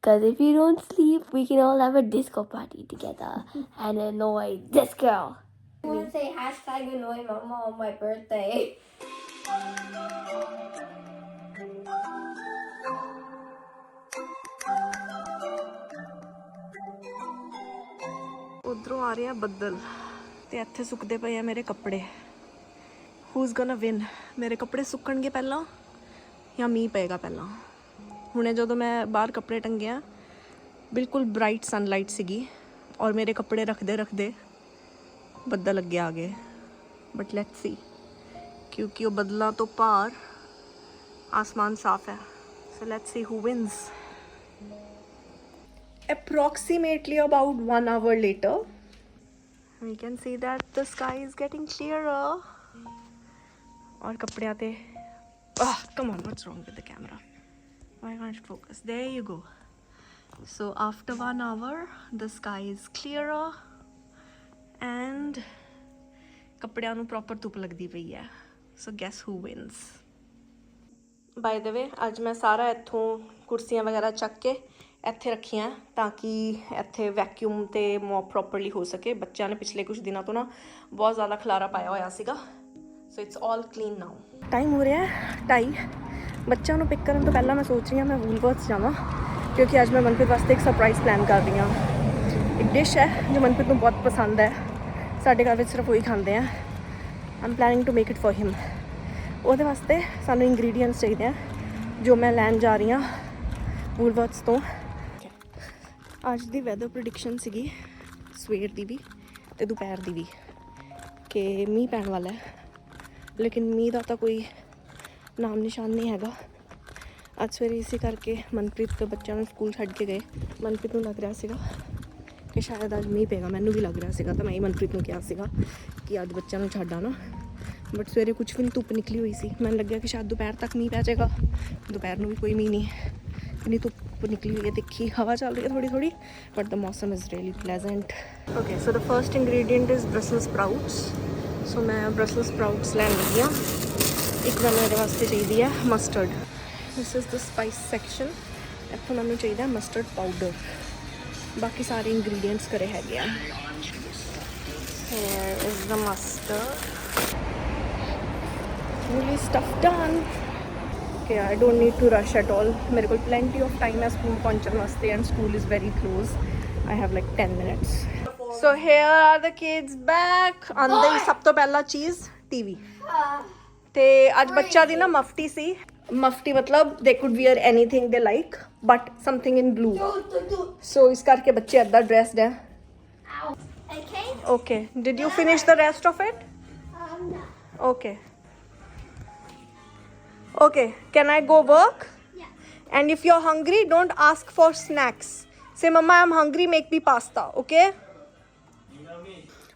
Because if you don't sleep, we can all have a disco party together and annoy this girl. I want to say hashtag annoy mama on my birthday. ਉਧਰੋਂ ਆ ਰਿਹਾ ਬੱਦਲ ਤੇ ਇੱਥੇ ਸੁੱਕਦੇ ਪਏ ਆ ਮੇਰੇ ਕੱਪੜੇ। Whose ਗੋਨਾ win? ਮੇਰੇ ਕੱਪੜੇ ਸੁੱਕਣਗੇ ਪਹਿਲਾਂ ਜਾਂ ਮੀਂਹ ਪਏਗਾ ਪਹਿਲਾਂ? ਹੁਣੇ ਜਦੋਂ ਮੈਂ ਬਾਹਰ ਕੱਪੜੇ ਟੰਗਿਆ ਬਿਲਕੁਲ ਬ੍ਰਾਈਟ ਸਨਲਾਈਟ ਸੀਗੀ ਔਰ ਮੇਰੇ ਕੱਪੜੇ ਰੱਖਦੇ ਰੱਖਦੇ ਬੱਦਲ ਅੱਗੇ ਆ ਗਏ। ਬਟ ਲੈਟਸ ਸੀ, ਕਿਉਂਕਿ ਉਹ ਬੱਦਲਾਂ ਤੋਂ ਪਾਰ ਆਸਮਾਨ ਸਾਫ਼ ਹੈ। So let's see who wins. Approximately about 1 hour later, we can see that the sky is getting clearer. और कपड़े आते, come on, what's wrong with the camera? Why can't it focus? There you go. So after 1 hour, the sky is clearer and कपड़ियां ਨੂੰ proper ਧੁੱਪ ਲੱਗਦੀ ਪਈ ਹੈ। So guess who wins? By the way, ਅੱਜ ਮੈਂ ਸਾਰਾ ਇੱਥੋਂ ਕੁਰਸੀਆਂ ਵਗੈਰਾ ਚੱਕ ਕੇ ਇੱਥੇ ਰੱਖੀਆਂ ਤਾਂ ਕਿ ਇੱਥੇ ਵੈਕਿਊਮ ਤੇ ਮੋਪ ਪ੍ਰੋਪਰਲੀ ਹੋ ਸਕੇ। ਬੱਚਿਆਂ ਨੇ ਪਿਛਲੇ ਕੁਝ ਦਿਨਾਂ ਤੋਂ ਨਾ ਬਹੁਤ ਜ਼ਿਆਦਾ ਖਲਾਰਾ ਪਾਇਆ ਹੋਇਆ ਸੀਗਾ। ਸੋ it's all clean now. Time ਹੋ ਰਿਹਾ 2:30। ਬੱਚਿਆਂ ਨੂੰ ਪਿਕ ਕਰਨ ਤੋਂ ਪਹਿਲਾਂ ਮੈਂ ਸੋਚ ਰਹੀ ਹਾਂ ਮੈਂ ਵੂਲਵਰਥਸ ਜਾਵਾਂ, ਕਿਉਂਕਿ ਅੱਜ ਮੈਂ ਮਨਪ੍ਰੀਤ ਵਾਸਤੇ ਇੱਕ ਸਰਪ੍ਰਾਈਜ਼ ਪਲਾਨ ਕਰ ਰਹੀ ਹਾਂ। ਇੱਕ ਡਿਸ਼ ਹੈ ਜੋ ਮਨਪ੍ਰੀਤ ਨੂੰ ਬਹੁਤ ਪਸੰਦ ਹੈ, ਸਾਡੇ ਘਰ ਵਿੱਚ ਸਿਰਫ ਉਹੀ ਖਾਂਦੇ ਆ। I am planning to make it for him. ਉਹਦੇ ਵਾਸਤੇ ਸਾਨੂੰ ਇੰਗਰੀਡੀਐਂਟਸ ਚਾਹੀਦੇ ਆ ਜੋ ਮੈਂ ਲੈਣ ਜਾ ਰਹੀ ਹਾਂ ਵੂਲਵਰਥਸ ਤੋਂ। ਅੱਜ ਦੀ ਵੈਦਰ ਪ੍ਰੈਡਿਕਸ਼ਨ ਸੀਗੀ ਸਵੇਰ ਦੀ ਵੀ ਅਤੇ ਦੁਪਹਿਰ ਦੀ ਵੀ ਕਿ ਮੀਂਹ ਪੈਣ ਵਾਲਾ ਹੈ, ਲੇਕਿਨ ਮੀਂਹ ਦਾ ਤਾਂ ਕੋਈ ਨਾਮ ਨਿਸ਼ਾਨ ਨਹੀਂ ਹੈਗਾ। ਅੱਜ ਸਵੇਰੇ ਇਸੇ ਕਰਕੇ ਮਨਪ੍ਰੀਤ ਤੇ ਬੱਚਿਆਂ ਨੂੰ ਸਕੂਲ ਛੱਡ ਕੇ ਗਏ। ਮਨਪ੍ਰੀਤ ਨੂੰ ਲੱਗ ਰਿਹਾ ਸੀਗਾ ਕਿ ਸ਼ਾਇਦ ਅੱਜ ਮੀਂਹ ਪਏਗਾ, ਮੈਨੂੰ ਵੀ ਲੱਗ ਰਿਹਾ ਸੀਗਾ, ਤਾਂ ਮੈਂ ਹੀ ਮਨਪ੍ਰੀਤ ਨੂੰ ਕਿਹਾ ਸੀਗਾ ਕਿ ਅੱਜ ਬੱਚਿਆਂ ਨੂੰ ਛੱਡ ਆਉਣਾ। ਬਟ ਸਵੇਰੇ ਕੁਛ ਵੀ ਨਹੀਂ, ਧੁੱਪ ਨਿਕਲੀ ਹੋਈ ਸੀ। ਮੈਨੂੰ ਲੱਗਿਆ ਕਿ ਸ਼ਾਇਦ ਦੁਪਹਿਰ ਤੱਕ ਮੀਂਹ ਪੈ ਜਾਏਗਾ। ਦੁਪਹਿਰ ਨੂੰ ਵੀ ਕੋਈ ਮੀਂਹ ਨਹੀਂ, ਇੰਨੀ ਧੁੱਪ ਨਿਕਲੀ ਹੋਈ ਹੈ, ਤਿੱਖੀ ਹਵਾ ਚੱਲ ਰਹੀ ਹੈ ਥੋੜੀ ਥੋੜੀ, ਬਟ ਦ ਮੌਸਮ is really pleasant. Okay, so the first ingredient is Brussels sprouts. So ਮੈਂ ਬ੍ਰਸਲ ਸਪਰਾਊਟਸ ਲੈਣ ਲੱਗੀ ਹਾਂ। ਇੱਕ ਮੈਨੂੰ ਇਹਦੇ ਵਾਸਤੇ ਚਾਹੀਦੀ ਹੈ mustard. This is the spice section. ਇੱਥੋਂ ਮੈਨੂੰ ਚਾਹੀਦਾ ਮਸਟਰਡ ਪਾਊਡਰ। ਬਾਕੀ ਸਾਰੇ ਇੰਗਰੀਡੀਐਂਟਸ ਘਰੇ ਹੈਗੇ ਆ। Here is the mustard. Fully stuffed done. Okay, I don't need to rush at all. ਮੇਰੇ ਕੋਲ plenty of time ਹੈ ਸਕੂਲ ਪਹੁੰਚਣ ਵਾਸਤੇ and school is very close. I have like 10 minutes. So here are the kids back. ਆਂਦੇ ਹੀ ਸਭ ਤੋਂ ਪਹਿਲਾਂ ਚੀਜ਼ TV। ਤੇ ਅੱਜ ਬੱਚਾ ਦੀ ਨਾ ਮਫਤੀ ਸੀ। ਮਫਤੀ ਮਤਲਬ they could wear anything they like but something in blue. So ਇਸ ਕਰਕੇ ਬੱਚੇ ਏਦਾਂ dressed ਹੈ। Okay, did you finish the rest of it? No. Okay. Okay, can I go work? Yeah. And if you're hungry, don't ask for snacks. Say, Mama, I'm hungry, make me pasta, okay?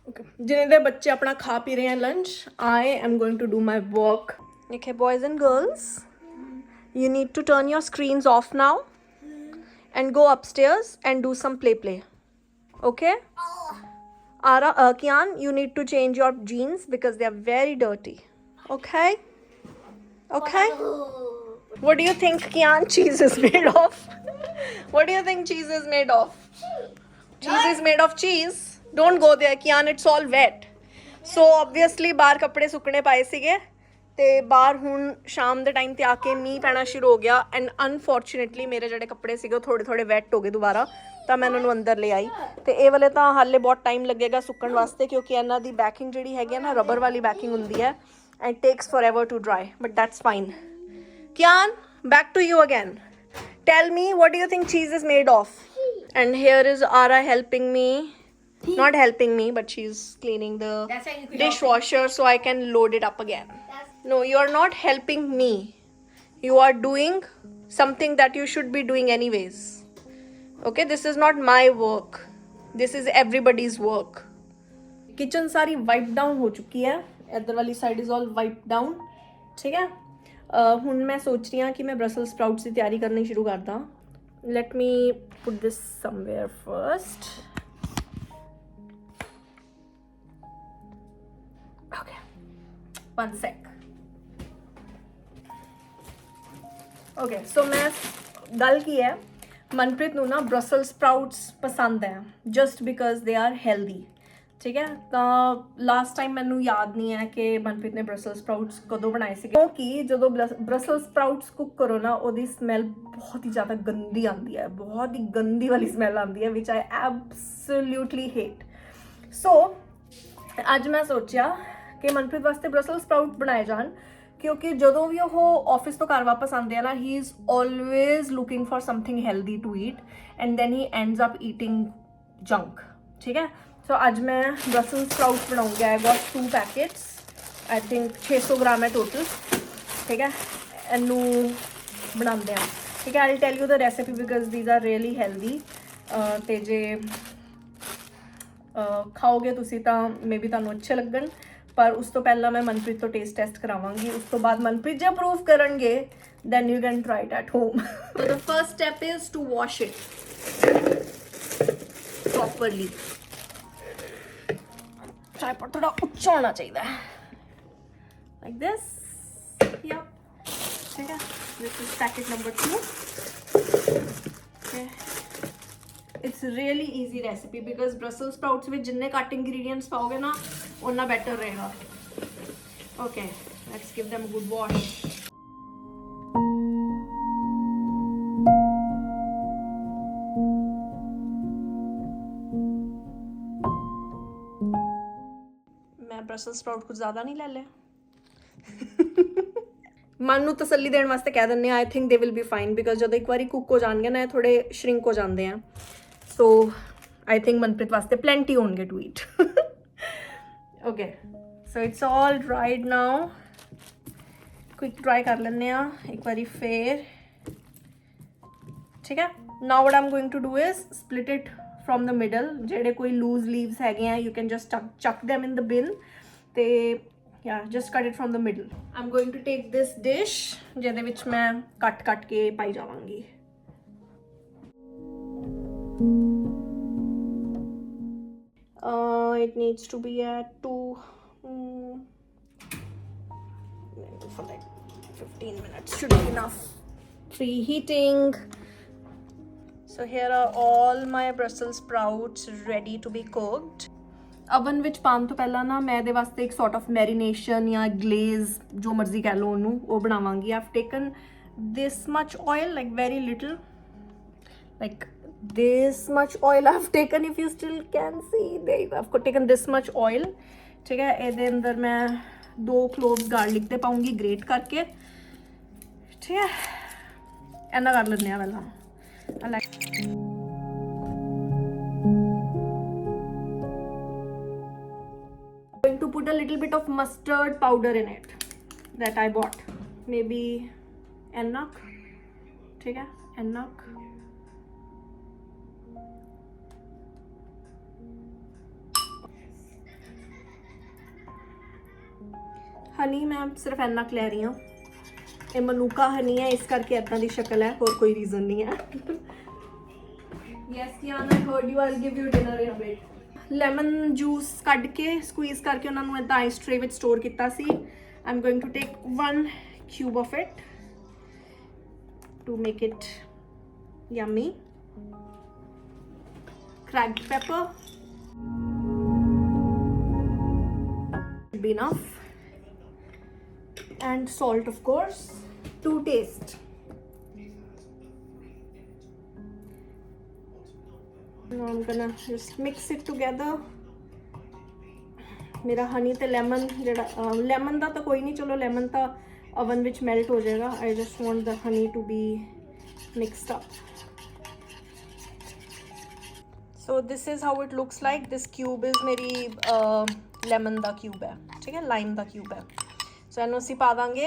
Okay. जिन्हें दे बच्चे अपना खा P रहे हैं lunch, I am going to do my work. Okay, boys and girls, you need to turn your screens off now and go upstairs and do some play. Okay? Kian, you need to change your jeans because they are very dirty. Okay? Okay? What do you think, Kian, cheese is made of? What do you think cheese is made of? Cheese is made of cheese. Don't go there, Kian, it's all wet. So obviously ਬਾਹਰ ਕੱਪੜੇ ਸੁੱਕਣੇ ਪਾਏ ਸੀਗੇ ਤੇ ਬਾਹਰ ਹੁਣ ਸ਼ਾਮ ਦੇ ਟਾਈਮ ਤੇ ਆ ਕੇ ਮੀਂਹ ਪੈਣਾ ਸ਼ੁਰੂ ਹੋ ਗਿਆ ਐਂਡ ਅਨਫੋਰਚੂਨੇਟਲੀ ਮੇਰੇ ਜਿਹੜੇ ਕੱਪੜੇ ਸੀਗੇ ਉਹ ਥੋੜੇ ਵੈਟ ਹੋ ਗਏ ਦੁਬਾਰਾ, ਤਾਂ ਮੈਂ ਇਹਨਾਂ ਨੂੰ ਅੰਦਰ ਲੈ ਆਈ। ਤੇ ਇਹ ਵਾਲੇ ਤਾਂ ਹਾਲੇ ਬਹੁਤ ਟਾਈਮ ਲੱਗੇਗਾ ਸੁੱਕਣ ਵਾਸਤੇ ਕਿਉਂਕਿ ਇਹਨਾਂ ਦੀ ਬੈਕਿੰਗ ਜਿਹੜੀ ਹੈਗੀ ਹੈ ਨਾ ਰਬਰ ਵਾਲੀ ਬੈਕਿੰਗ ਹੁੰਦੀ ਹੈ and it takes forever to dry, but that's fine. Kian, back to you again. Tell me, what do you think cheese is made of? And here is Ara helping me. Not helping me, but she's cleaning the dishwasher so I can load it up again. No, you are not helping me. You are doing something that you should be doing anyways. Okay, this is not my work. This is everybody's work. Kitchen सारी wipe down हो चुकी है। ਇੱਧਰ ਵਾਲੀ side is all wipe down. ਠੀਕ ਹੈ, ਹੁਣ ਮੈਂ ਸੋਚ ਰਹੀ ਹਾਂ ਕਿ ਮੈਂ ਬ੍ਰਸਲ ਸਪਰਾਊਟਸ ਦੀ ਤਿਆਰੀ ਕਰਨੀ ਸ਼ੁਰੂ ਕਰਦਾ। Let me put this somewhere first. Okay, 1 sec। Okay, so ਮੈਂ ਗੱਲ ਕੀ ਹੈ, ਮਨਪ੍ਰੀਤ ਨੂੰ ਨਾ ਬ੍ਰਸਲ ਸਪਰਾਊਟਸ ਪਸੰਦ ਹੈ just because they are healthy. ਠੀਕ ਹੈ, ਤਾਂ ਲਾਸਟ ਟਾਈਮ ਮੈਨੂੰ ਯਾਦ ਨਹੀਂ ਹੈ ਕਿ ਮਨਪ੍ਰੀਤ ਨੇ ਬ੍ਰਸਲ ਸਪਰਾਊਟਸ ਕਦੋਂ ਬਣਾਏ ਸੀ, ਕਿਉਂਕਿ ਜਦੋਂ ਬ੍ਰਸਲ ਸਪਰਾਊਟਸ ਕੁੱਕ ਕਰੋ ਨਾ ਉਹਦੀ ਸਮੈਲ ਬਹੁਤ ਹੀ ਜ਼ਿਆਦਾ ਗੰਦੀ ਆਉਂਦੀ ਹੈ, ਬਹੁਤ ਹੀ ਗੰਦੀ ਵਾਲੀ ਸਮੈਲ ਆਉਂਦੀ ਹੈ ਵਿਚ ਆਈ ਐਬਸੋਲਿਊਟਲੀ ਹੇਟ। ਸੋ ਅੱਜ ਮੈਂ ਸੋਚਿਆ ਕਿ ਮਨਪ੍ਰੀਤ ਵਾਸਤੇ ਬ੍ਰਸਲ ਸਪਰਾਊਟ ਬਣਾਏ ਜਾਣ, ਕਿਉਂਕਿ ਜਦੋਂ ਵੀ ਉਹ ਆਫਿਸ ਤੋਂ ਘਰ ਵਾਪਸ ਆਉਂਦੇ ਆ ਨਾ he is always looking for something healthy to eat and then he ends up eating junk. ਠੀਕ ਹੈ, ਸੋ ਅੱਜ ਮੈਂ ਬ੍ਰਸਲ ਸਪਰਾਊਟ ਬਣਾਉਂਗੀ। I got 2 packets, I think 600 gram ਹੈ ਟੋਟਲ। ਠੀਕ ਹੈ, ਇਹਨੂੰ ਬਣਾਉਂਦੇ ਆ। ਠੀਕ ਹੈ, I tell you the recipe because these are really healthy. ਅਤੇ ਜੇ ਖਾਓਗੇ ਤੁਸੀਂ ਤਾਂ ਮੇ ਬੀ ਤੁਹਾਨੂੰ ਅੱਛੇ ਲੱਗਣ, ਪਰ ਉਸ ਤੋਂ ਪਹਿਲਾਂ ਮੈਂ ਮਨਪ੍ਰੀਤ ਤੋਂ ਟੇਸਟ ਟੈਸਟ ਕਰਾਵਾਂਗੀ। ਉਸ ਤੋਂ ਬਾਅਦ ਮਨਪ੍ਰੀਤ ਜੇ ਅਪਰੂਵ ਕਰਨਗੇ then you can try it at home. So the first step is to wash it properly. Tripod thoda ucha hona chahiye like this. Yep, ठीक है, this is packet number 2. Okay, it's really easy recipe because Brussels sprouts with जिन्ने cut ingredients पाओगे ना उतना better रहेगा। Okay, let's give them a good wash. मैं Brussels sprout कुछ ज़्यादा नहीं ले लिया। ਮਨ ਨੂੰ ਤਸੱਲੀ ਦੇਣ ਵਾਸਤੇ ਕਹਿ ਦਿੰਦੇ ਆ I think they will be fine, because ਜਦੋਂ ਇੱਕ ਵਾਰੀ ਕੁੱਕ ਹੋ ਜਾਣਗੇ ਨਾ ਇਹ ਥੋੜੇ ਸ਼ਰਿੰਕ ਹੋ ਜਾਂਦੇ ਆ। ਸੋ ਆਈ ਥਿੰਕ ਮਨਪ੍ਰੀਤ ਵਾਸਤੇ ਪਲੈਂਟੀ ਹੋਣਗੇ to eat. Okay, so it's all dried now. Quick dry ਕਰ ਲੈਂਦੇ ਆ ਇੱਕ ਵਾਰੀ ਫੇਰ। ਠੀਕ ਹੈ, now what I'm going to do is split it from the middle. ਜਿਹੜੇ ਕੋਈ ਲੂਜ਼ ਲੀਵਸ ਹੈਗੇ ਆ you can just chuck them in the bin ਤੇ yeah just cut it from the middle. I'm going to take this dish ਜਿਹਦੇ ਵਿੱਚ ਮੈਂ ਕੱਟ ਕੇ ਪਾਈ ਜਾਵਾਂਗੀ। It needs to be at 2 for like 15 minutes should be enough. Preheating. So here are all my Brussels sprouts ready to be cooked. Oven ਵਿੱਚ ਪਾਉਣ ਤੋਂ ਪਹਿਲਾਂ ਨਾ ਮੈਂ ਇਹਦੇ ਵਾਸਤੇ ਇੱਕ sort of marination ਜਾਂ glaze ਜੋ ਮਰਜ਼ੀ ਕਹਿ ਲਓ ਉਹਨੂੰ ਉਹ ਬਣਾਵਾਂਗੀ। I've taken this much oil, like very little, like this much oil I've taken, if you still can see there I've taken this much oil. ਠੀਕ ਹੈ, ਇਹਦੇ ਅੰਦਰ ਮੈਂ 2 cloves garlic ਦੇ ਪਾਉਂਗੀ grate ਕਰਕੇ। ਠੀਕ ਹੈ, ਇੰਨਾ ਕਰ ਲੈਂਦੇ ਆ ਪਹਿਲਾਂ। I like going to put a little bit of mustard powder in it that I bought, maybe enough. ठीक है, enough. हनी मैं सिर्फ इन्ना ले रही हूँ, ਇਹ ਮਨੂਕਾ ਹਨੀ ਹੈ ਇਸ ਕਰਕੇ ਇਦਾਂ ਦੀ ਸ਼ਕਲ ਹੈ, ਹੋਰ ਕੋਈ ਰੀਜ਼ਨ ਨਹੀਂ ਹੈ। Yes Kian, I heard you, I will give you dinner in a bit. Lemon juice ਕੱਢ ਕੇ ਸਕੁਈਜ਼ ਕਰਕੇ ਉਹਨਾਂ ਨੂੰ ਇਦਾਂ ਆਈਸ ਟ੍ਰੇ ਵਿੱਚ ਸਟੋਰ ਕੀਤਾ ਸੀ। I am going to take 1 cube of it to make it yummy. Cracked pepper should be enough, and salt of course to taste. Now I'm gonna just mix it together. मेरा हनी ते lemon जेड़ा lemon दा तो कोई नहीं, चलो lemon ता oven विच melt हो जाएगा। I just want the honey to be mixed up. So this is how it looks like. This cube is मेरी लेमन दा cube है, ठीक है, लाइम दा cube है। So ਇਹਨੂੰ ਅਸੀਂ ਪਾ ਦਾਂਗੇ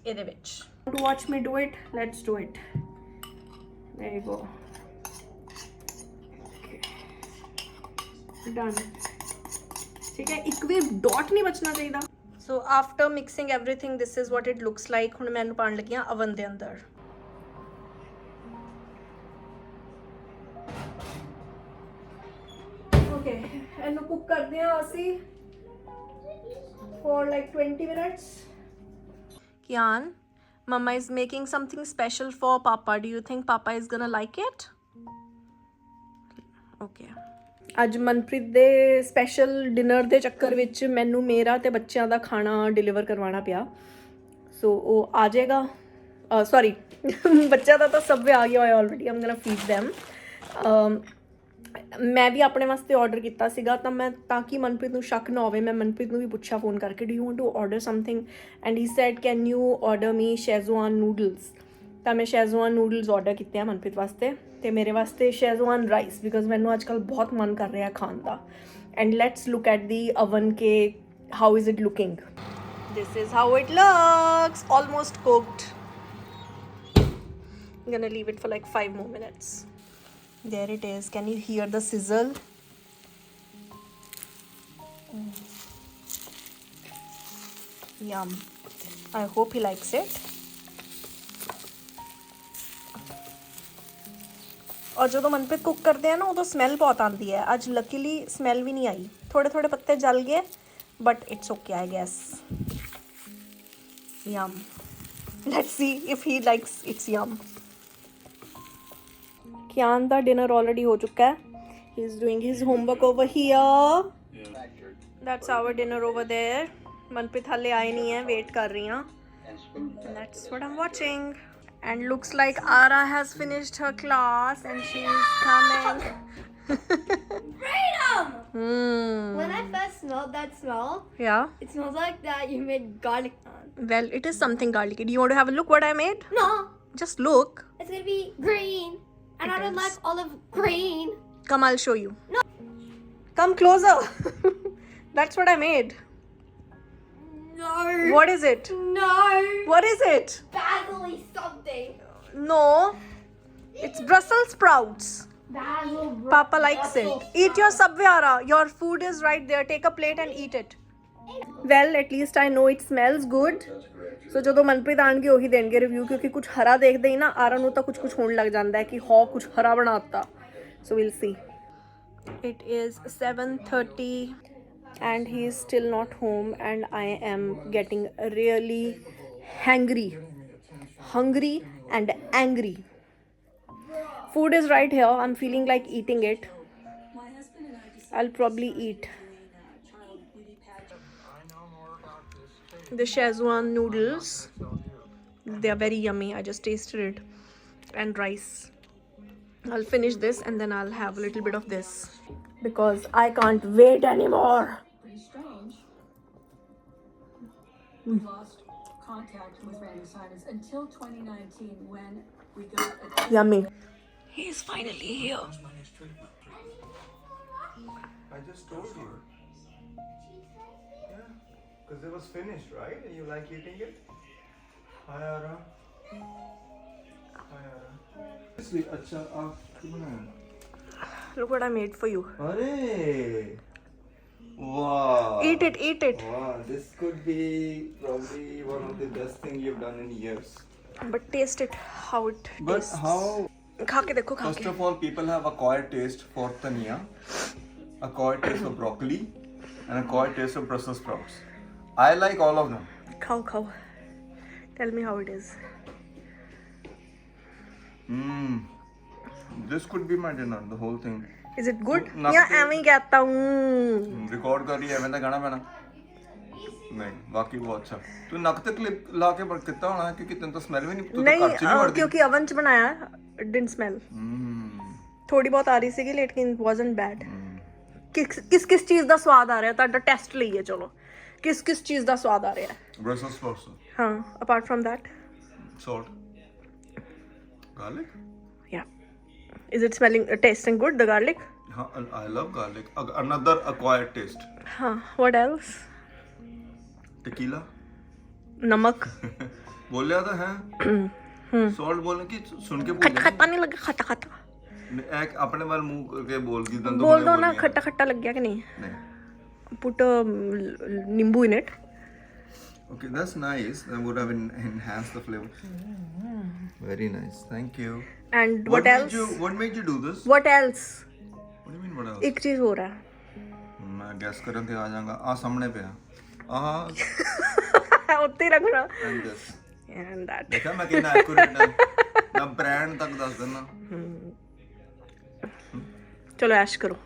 ਇਹਦੇ ਵਿੱਚ। To watch me do it, let's do it. There you go. Okay. Done. ठीक है, ਇੱਕ ਵੀ ਡਾਟ ਨਹੀਂ ਬਚਣਾ ਚਾਹੀਦਾ। So after mixing everything, this is what it looks like. ਹੁਣ ਮੈਂ ਇਹਨੂੰ ਪਾਣ ਲੱਗੀ ਹਾਂ oven ਦੇ ਅੰਦਰ। Okay, ਇਹਨੂੰ ਕੁੱਕ ਕਰਦੇ ਹਾਂ ਅਸੀਂ for like 20 minutes. Kian, Mama is making something special for Papa. Do you think Papa is gonna like it? Okay ਅੱਜ ਮਨਪ੍ਰੀਤ ਦੇ ਸਪੈਸ਼ਲ ਡਿਨਰ ਦੇ ਚੱਕਰ ਵਿੱਚ ਮੈਨੂੰ ਮੇਰਾ ਤੇ ਬੱਚਿਆਂ ਦਾ ਖਾਣਾ ਡਿਲੀਵਰ ਕਰਵਾਉਣਾ ਪਿਆ ਸੋ ਉਹ ਆ ਜਾਏਗਾ ਸੌਰੀ ਬੱਚਿਆਂ ਦਾ ਤਾਂ ਸਭ ਆ ਗਿਆ ਹੋਇਆ ਆਲਰੇਡੀ ਆਮ ਗੋਣਾ ਫੀਡ them ਮੈਂ ਵੀ ਆਪਣੇ ਵਾਸਤੇ ਆਰਡਰ ਕੀਤਾ ਸੀਗਾ ਤਾਂ ਕਿ ਮਨਪ੍ਰੀਤ ਨੂੰ ਸ਼ੱਕ ਨਾ ਹੋਵੇ ਮੈਂ ਮਨਪ੍ਰੀਤ ਨੂੰ ਵੀ ਪੁੱਛਿਆ ਫੋਨ ਕਰਕੇ do you want to order something and he said can you order me schezwan noodles ਤਾਂ ਮੈਂ ਸ਼ੈਜ਼ਵਾਨ ਨੂਡਲਸ ਆਰਡਰ ਕੀਤੇ ਆ ਮਨਪ੍ਰੀਤ ਵਾਸਤੇ ਤੇ ਮੇਰੇ ਵਾਸਤੇ ਸ਼ੈਜ਼ਵਾਨ ਰਾਈਸ ਬਿਕਾਜ਼ ਮੈਨੂੰ ਅੱਜ ਕੱਲ੍ਹ ਬਹੁਤ ਮਨ ਕਰ ਰਿਹਾ ਖਾਣ ਦਾ and let's look at the oven ਕੇ how is it looking this is how it looks almost cooked I'm gonna leave it for like 5 more minutes there it is can you hear the sizzle yum I hope he likes it और जो Manpreet cook करते हैं ना वो तो smell बहुत आती है आज लकीली स्मेल भी नहीं आई थोड़े थोड़े पत्ते जल गए but it's okay I guess yum let's see if he likes its yum Kian da dinner already ho chuka hai he's doing his homework over here that's our dinner over there Manpreet hale aaye nahi hai wait kar rahi haan that's what I'm watching and looks like Ara has finished her class and she is coming Freedom! When I first smelled that smell, yeah it smells like that you made garlic naan. well it is something garlicky do you want to have a look what I made No, just look it's gonna be green. And I don't like olive green. come I'll show you no come closer that's what I made No. what is it No. what is it Basil something. no it's Brussels sprouts Basil. Papa likes it eat your Subway Ara your food is right there take a plate and eat it well at least I know it smells good so ਜਦੋਂ ਮਨਪ੍ਰੀਤ ਆਣਗੇ ਉਹੀ ਦੇਣਗੇ review ਕਿਉਂਕਿ ਕੁਝ ਹਰਾ ਦੇਖਦੇ ਹੀ ਨਾ ਆਰਾ ਨੂੰ ਤਾਂ ਕੁਝ ਹੋਣ ਲੱਗ ਜਾਂਦਾ ਹੈ ਕਿ ਹਾਂ ਕੁਝ ਹਰਾ ਬਣਾਤਾ so we'll see it is 7:30 and he is still not home and I am getting really hungry and angry food is right here I'm feeling like eating it I'll probably eat the Szechuan noodles they are very yummy I just tasted it and rice I'll finish this and then I'll have a little bit of this because I can't wait anymore Pretty strange. We lost contact with Randy Simons until 2019 when we got a yummy he's finally here I just told you. Yeah, because it was finished, right? And you like eating it? Hi, Ara. Hi, Ara. Seriously, अच्छा आप क्यों बनाया? look what I made for you अरे, wow. eat it Wow, this could be probably one of the best things you've done in years. but taste it how it But tastes how? खा के देखो खा First के of all, people have acquired taste for dhania, acquired taste for broccoli, and acquired taste of Brussels sprouts. I like all of them. खाओ tell me how it is This could be my dinner, the whole thing. is it good नक या पे- एਵੇਂ ही कहता हूँ record कर रही है, मैं तो गाना पैना नहीं बाकी बहुत अच्छा तू नक ते क्लिप ला के पर कितना होना है क्योंकि तेन तो स्मेल भी नहीं तू तो नहीं घर च नहीं वड़दी क्योंकि oven च बनाया it didn't smell थोड़ी बहुत आ रही ਸੀਗੀ लेकिन wasn't bad किस चीज़ ਦਾ ਸਵਾਦ ਆ ਰਿਹਾ ਤੁਹਾਡਾ ਟੈਸਟ ਲਈਏ ਚਲੋ किस चीज़ ਦਾ ਸਵਾਦ ਆ ਰਿਹਾ ਹੈ Brussels sprouts ਹਾਂ apart from that salt garlic yeah is it smelling tasting good the garlic हाँ I love garlic another acquired taste हाँ what else tequila नमक बोलिया तो है सॉल्ट बोलने की सुन के खट्टा बोल खट्टा नहीं लगा खट्टा खट्टा एक अपने वाल मुंह करके बोल दी दंदों बोल दो ना खट्टा खट्टा लग गया कि नहीं नहीं put नींबू in it okay that's nice that would have enhanced the flavor very nice thank you and what else what made you do this what else what do you mean what else एक चीज हो रहा है मैं gas ਕਰਨ ਤੇ ਆ ਜਾਵਾਂਗਾ ਆ ਸਾਹਮਣੇ ਪਿਆ ਆਹ ਉੱਤੇ ਹੀ ਰੱਖਣਾ and this and that ਦੇਖਾ ਮੈਂ ਕਿੰਨਾ ਐਕੂਰੇਟ ਨਾ ਬ੍ਰਾਂਡ ਤੱਕ ਦੱਸ ਦਿੰਦਾ चलो ऐश करो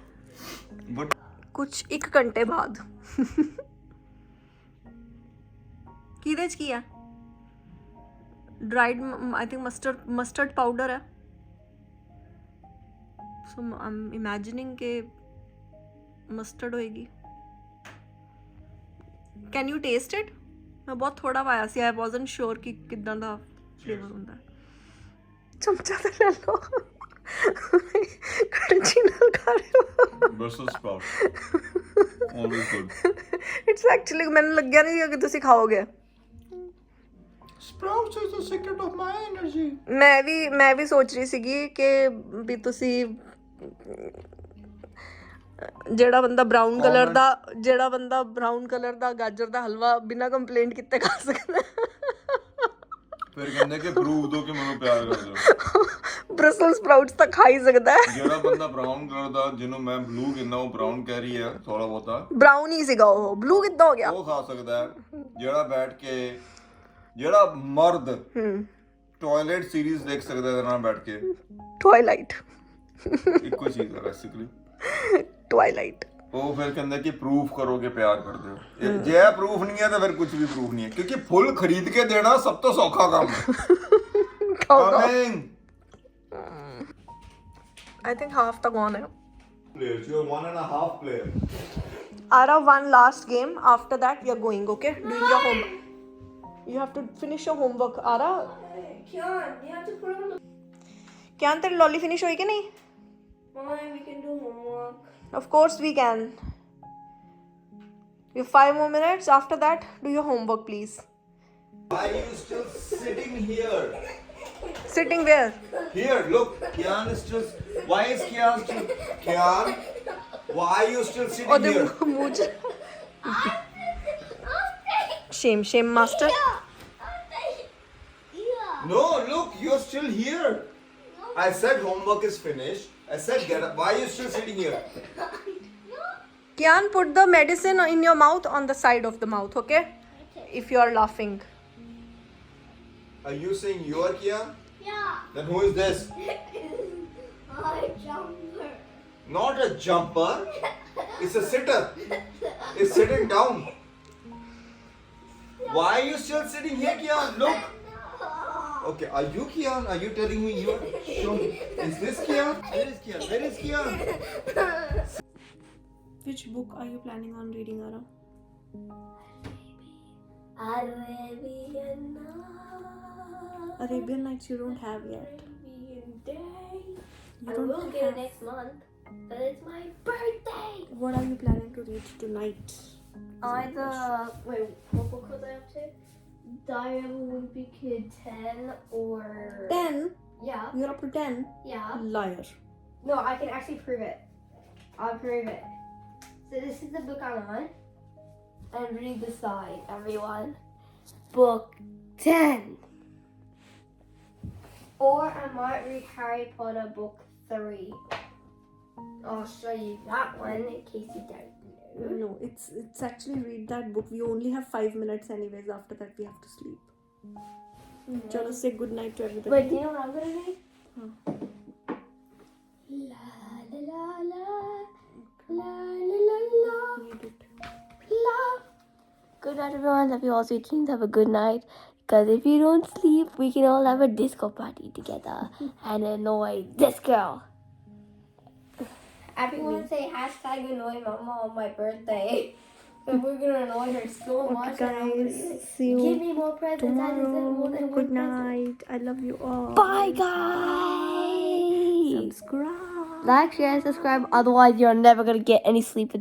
But कुछ 1 घंटे बाद किहदे च की है dried I think mustard powder है सो आई एम इमेजिनिंग के मस्टर्ड होएगी कैन यू टेस्ट इट मैं बहुत थोड़ा पाया सी आई वाज़न्ट श्योर कि किदां दा फ्लेवर ਹੁੰਦਾ ਹੈ ਚਮਚਾ ਤੇ ਲੈ ਲਓ ਕੜਛੀ ਨਾਲ ਖਾ ਰਹੇ ਹੋ Brussels sprouts. Always good. It's actually ਮੈਨੂੰ ਲੱਗਿਆ ਨਹੀਂ ਕਿ ਤੁਸੀਂ ਖਾਓਗੇ Sprouts is the secret of my energy. ਮੈਂ ਵੀ ਸੋਚ ਰਹੀ ਸੀਗੀ ਕਿ ਵੀ ਤੁਸੀਂ ਜਿਹੜਾ ਬੰਦਾ ਬ੍ਰਾਊਨ ਕਲਰ ਦਾ ਗਾਜਰ ਦਾ ਹਲਵਾ ਬਿਨਾਂ ਕੰਪਲੇਂਟ ਕੀਤੇ ਖਾ ਸਕਦਾ ਫਿਰ ਕਹਿੰਦੇ ਕਿ ਪ੍ਰੂਵ ਦੋ ਕਿ ਮੈਨੂੰ ਪਿਆਰ ਕਰਦੇ ਹੋ ਬ੍ਰਸਲ ਸਪਰਾਊਟਸ ਤਾਂ ਖਾ ਹੀ ਸਕਦਾ ਹੈ ਜਿਹੜਾ ਬੰਦਾ ਬ੍ਰਾਊਨ ਕਲਰ ਦਾ ਜਿਹਨੂੰ ਮੈਂ ਬਲੂ ਕਹਿੰਦਾ ਉਹ ਬ੍ਰਾਊਨ ਕਹਿ ਰਹੀ ਹੈ ਥੋੜਾ ਬਹੁਤਾ ਬ੍ਰਾਊਨ ਹੀ ਸੀਗਾ ਉਹ ਬਲੂ ਕਿੱਦਾਂ ਹੋ ਗਿਆ ਉਹ ਖਾ ਸਕਦਾ ਹੈ ਜਿਹੜਾ ਬੈਠ ਕੇ ਜਿਹੜਾ ਮਰਦ ਟਾਇਲਟ ਸੀਰੀਜ਼ ਦੇਖ ਸਕਦਾ ਇਹਦੇ ਨਾਲ ਬੈਠ ਕੇ ਟਵਾਈਲਾਈਟ ਇੱਕੋ ਚੀਜ਼ ਹੈ ਬੇਸਿਕਲੀ ਟਵਾਈਲਾਈਟ ਉਹ ਫਿਰ ਕਹਿੰਦਾ ਕਿ ਪ੍ਰੂਫ ਕਰੋ ਕਿ ਪਿਆਰ ਕਰਦੇ ਹੋ ਜੇ ਇਹ ਪ੍ਰੂਫ ਨਹੀਂ ਹੈ ਤਾਂ ਫਿਰ ਕੁਝ ਵੀ ਪ੍ਰੂਫ ਨਹੀਂ ਹੈ ਕਿਉਂਕਿ ਫੁੱਲ ਖਰੀਦ ਕੇ ਦੇਣਾ ਸਭ ਤੋਂ ਸੌਖਾ ਕੰਮ ਹੈ coming I think half the gone hai. players you are 1.5 player Ara, one last game. After that, we are going. Okay, doing your homework. You have to finish your homework. Ara, Kyan, you have to put on the क्या तेरी lolly finish हुई कि नहीं? Mom, we can do homework. Of course we can. You have 5 more minutes. After that, do your homework, please. why are you still sitting here Sitting where? here look Kian is still why is Kian still Kian why are you still sitting Oh, here the muj. Shame, master. no look you're still here I said homework is finished I said get up why are you still sitting here Kian, put the medicine in your mouth on the side of the mouth. Okay? If you are laughing. are you saying you are Kian Yeah. then who is this I jumper. not a jumper it's a sitter it's sitting down why are you still sitting here Kian look okay are you Kian are you telling me you are show me is this Kian where is Kian Which book are you planning on reading, Ara? Arabian Nights you don't have yet. I will get it next month, but it's my birthday. What are you planning to read tonight? Either wait, what book was I up to? Diary of a Wimpy Kid 10 or 10? Yeah, You're up to 10? yeah. Liar. No, I can actually prove it. I'll prove it. So this is the book I'm on. And read the side, everyone. Book 10. Or I might read Harry Potter book 3. I'll show you that one in case you don't know. No, it's actually read that book. We only have 5 minutes anyways. After that we have to sleep. Chalo, say good night to everybody. Wait, do you know what I'm gonna read? La la la la la la la la Read it. la. Good night, everyone. Have you all sweet dreams. Have a good night. Because if you don't sleep, we can all have a disco party together and annoy this girl. Everyone say hashtag annoy mama on my birthday. And we're gonna annoy her so much. and I'm gonna Guys, be like, see you give me more presents. I deserve more tomorrow. than Good one present." night. I love you all. Bye, guys. Subscribe. Like, share, and subscribe. Otherwise, you're never gonna get any sleep with me.